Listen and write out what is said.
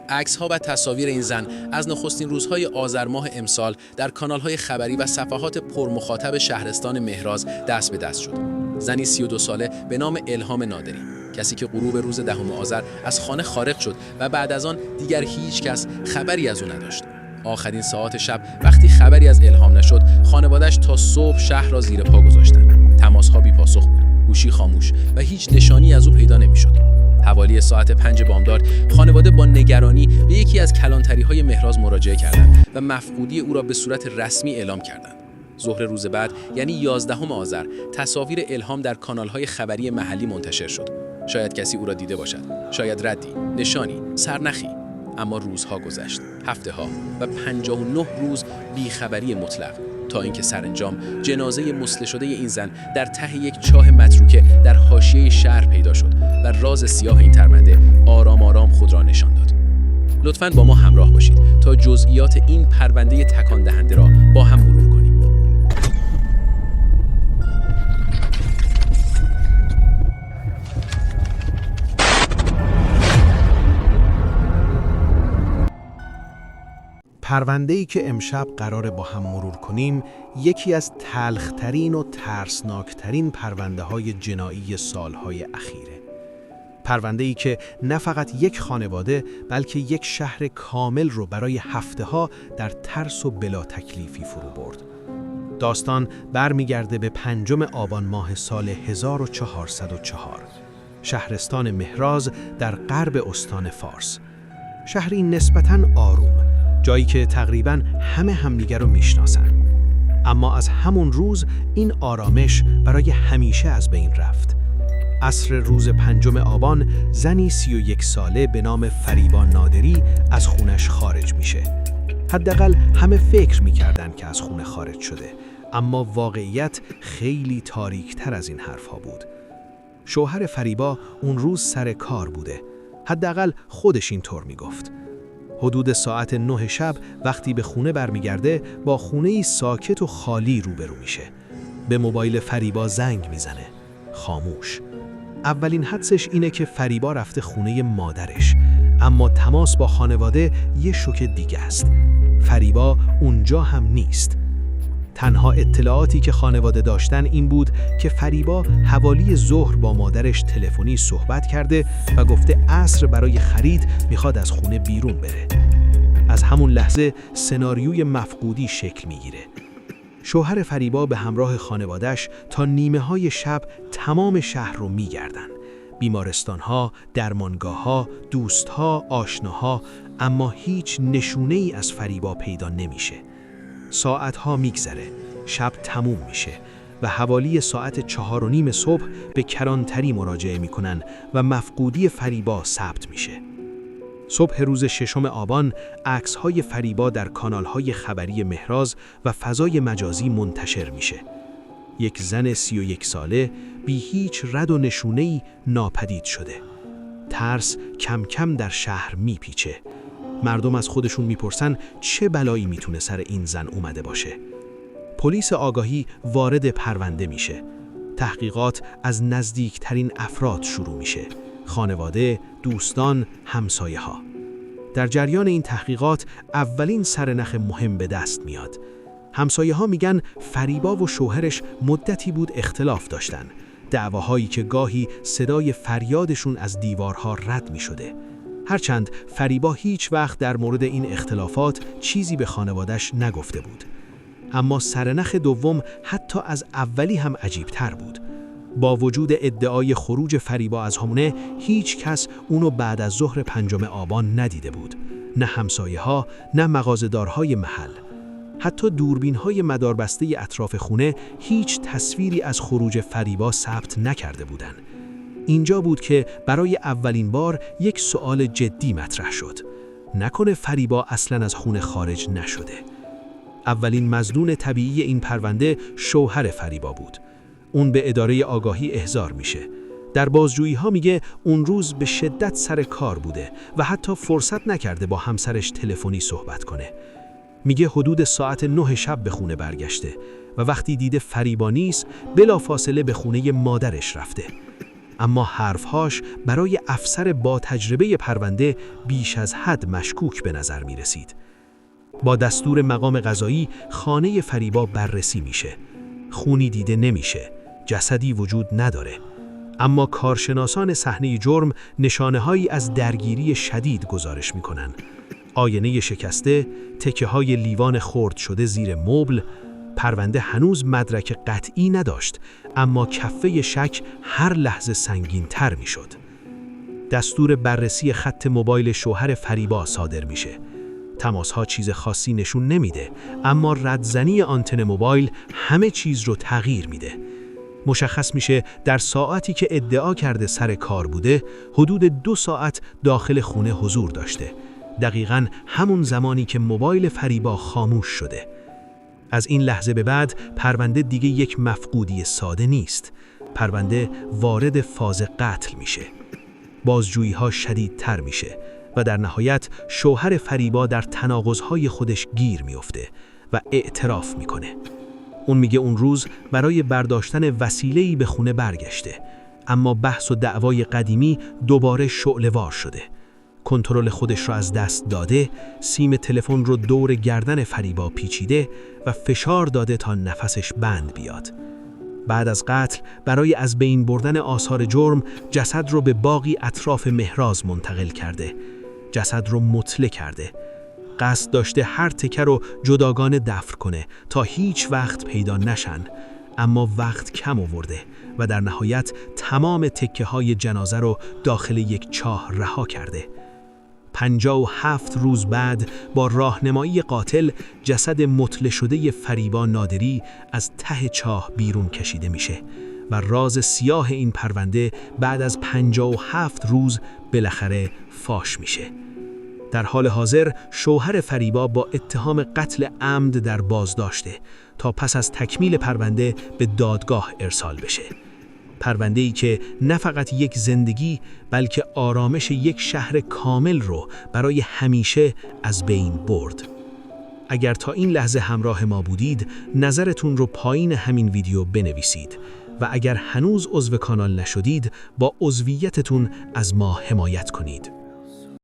عکس‌ها و تصاویر این زن از نخستین روزهای آذر ماه امسال در کانال‌های خبری و صفحات پرمخاطب شهرستان مهراز دست به دست شد. زنی 32 ساله به نام الهام نادری، کسی که غروب روز 10 آذر از خانه خارج شد و بعد از آن دیگر هیچ کس خبری از او نداشت. آخرین ساعات شب وقتی خبری از الهام نشد، خانواده‌اش تا صبح شهر را زیر پا گذاشتند. تماس‌ها بی‌پاسخ بود، گوشی خاموش و هیچ نشانی از او پیدا نمی‌شد. حوالی ساعت 5 بامداد خانواده با نگرانی به یکی از کلانتری‌های مهراز مراجعه کردند و مفقودی او را به صورت رسمی اعلام کردند. ظهر روز بعد یعنی 11 آذر تصاویر الهام در کانال‌های خبری محلی منتشر شد. شاید کسی او را دیده باشد، شاید ردی، نشانی، سرنخی. اما روزها گذشت، هفته‌ها و 59 روز بیخبری مطلق، تا اینکه سرانجام جنازه مسله شده این زن در ته یک چاه متروکه در حاشیه شهر پیدا شد و راز سیاه این ترمنده آرام آرام خود را نشان داد. لطفاً با ما همراه باشید تا جزئیات این پرونده تکان دهنده را با هم مرور کنیم. پرونده‌ای که امشب قراره با هم مرور کنیم یکی از تلخ‌ترین و ترسناکترین پرونده‌های جنایی سالهای اخیره. پرونده‌ای که نه فقط یک خانواده بلکه یک شهر کامل رو برای هفته‌ها در ترس و بلا تکلیفی فرو برد. داستان برمیگرده به 5 آبان ماه سال 1404. شهرستان مهراز در غرب استان فارس. شهری نسبتاً آروم، جایی که تقریباً همه همدیگر رو میشناسن. اما از همون روز این آرامش برای همیشه از بین رفت. عصر روز 5 آبان زنی 31 ساله به نام فریبا نادری از خونش خارج میشه. حداقل همه فکر میکردن که از خونه خارج شده، اما واقعیت خیلی تاریک‌تر از این حرفها بود. شوهر فریبا اون روز سر کار بوده. حداقل خودش اینطور میگفت. حدود ساعت 9 شب وقتی به خونه برمیگرده با خونه‌ای ساکت و خالی روبرو میشه. به موبایل فریبا زنگ میزنه. خاموش. اولین حدسش اینه که فریبا رفته خونه مادرش، اما تماس با خانواده یه شوک دیگه است. فریبا اونجا هم نیست. تنها اطلاعاتی که خانواده داشتن این بود که فریبا حوالی ظهر با مادرش تلفنی صحبت کرده و گفته عصر برای خرید میخواد از خونه بیرون بره. از همون لحظه سناریوی مفقودی شکل میگیره. شوهر فریبا به همراه خانواده‌اش تا نیمه‌های شب تمام شهر رو میگردن. بیمارستان‌ها، درمانگاه‌ها، دوست‌ها، آشناها، اما هیچ نشونه‌ای از فریبا پیدا نمیشه. ساعتها میگذره، شب تموم میشه و حوالی ساعت 4:30 صبح به کلانتری مراجعه میکنن و مفقودی فریبا ثبت میشه. صبح روز 6 آبان عکس‌های فریبا در کانال‌های خبری مهراز و فضای مجازی منتشر میشه. یک زن 31 ساله بی هیچ رد و نشونه‌ای ناپدید شده. ترس کم کم در شهر میپیچه. مردم از خودشون میپرسن چه بلایی میتونه سر این زن اومده باشه. پلیس آگاهی وارد پرونده میشه. تحقیقات از نزدیکترین افراد شروع میشه. خانواده، دوستان، همسایه ها. در جریان این تحقیقات اولین سرنخ مهم به دست میاد. همسایه ها میگن فریبا و شوهرش مدتی بود اختلاف داشتن. دعواهایی که گاهی صدای فریادشون از دیوارها رد میشده. هرچند فریبا هیچ وقت در مورد این اختلافات چیزی به خانواده‌اش نگفته بود. اما سرنخ دوم حتی از اولی هم عجیب‌تر بود. با وجود ادعای خروج فریبا از خونه، هیچ کس اونو بعد از ظهر 5 آبان ندیده بود. نه همسایه‌ها، نه مغازه‌دارهای محل. حتی دوربین‌های مداربسته اطراف خونه هیچ تصویری از خروج فریبا ثبت نکرده بودند. اینجا بود که برای اولین بار یک سوال جدی مطرح شد. نکنه فریبا اصلاً از خونه خارج نشده؟ اولین مظنون طبیعی این پرونده شوهر فریبا بود. اون به اداره آگاهی احضار میشه. در بازجویی‌ها میگه اون روز به شدت سر کار بوده و حتی فرصت نکرده با همسرش تلفنی صحبت کنه. میگه حدود ساعت 9 شب به خونه برگشته و وقتی دیده فریبا نیست بلافاصله به خونه مادرش رفته. اما حرفهاش برای افسر با تجربه پرونده بیش از حد مشکوک به نظر می رسید. با دستور مقام قضایی خانه فریبا بررسی میشه. خونی دیده نمیشه. جسدی وجود نداره. اما کارشناسان صحنه جرم نشانه‌هایی از درگیری شدید گزارش میکنن. آینه شکسته، تکه‌های لیوان خرد شده زیر مبل. پرونده هنوز مدرک قطعی نداشت، اما کفه شک هر لحظه سنگین‌تر میشد. دستور بررسی خط موبایل شوهر فریبا صادر میشه. تماس‌ها چیز خاصی نشون نمیده، اما ردزنی آنتن موبایل همه چیز رو تغییر میده. مشخص میشه در ساعتی که ادعا کرده سر کار بوده، حدود 2 ساعت داخل خونه حضور داشته. دقیقاً همون زمانی که موبایل فریبا خاموش شده. از این لحظه به بعد پرونده دیگه یک مفقودی ساده نیست. پرونده وارد فاز قتل میشه. بازجویی‌ها شدیدتر میشه و در نهایت شوهر فریبا در تناقض‌های خودش گیر میفته و اعتراف میکنه. اون میگه اون روز برای برداشتن وسیله‌ای به خونه برگشته، اما بحث و دعوای قدیمی دوباره شعله‌وار شده. کنترل خودش را از دست داده، سیم تلفن رو دور گردن فریبا پیچیده و فشار داده تا نفسش بند بیاد. بعد از قتل برای از بین بردن آثار جرم جسد رو به باغی اطراف مهراز منتقل کرده. جسد رو مطلع کرده. قصد داشته هر تکه رو جداگانه دفن کنه تا هیچ وقت پیدا نشن، اما وقت کم آورده و در نهایت تمام تکه های جنازه رو داخل یک چاه رها کرده. 57 روز بعد با راهنمایی قاتل جسد مطلع شده فریبا نادری از ته چاه بیرون کشیده میشه و راز سیاه این پرونده بعد از 57 روز بالاخره فاش میشه. در حال حاضر شوهر فریبا با اتهام قتل عمد در بازداشته تا پس از تکمیل پرونده به دادگاه ارسال بشه. پرونده‌ای که نه فقط یک زندگی بلکه آرامش یک شهر کامل رو برای همیشه از بین برد. اگر تا این لحظه همراه ما بودید، نظرتون رو پایین همین ویدیو بنویسید و اگر هنوز عضو کانال نشدید، با عضویتتون از ما حمایت کنید.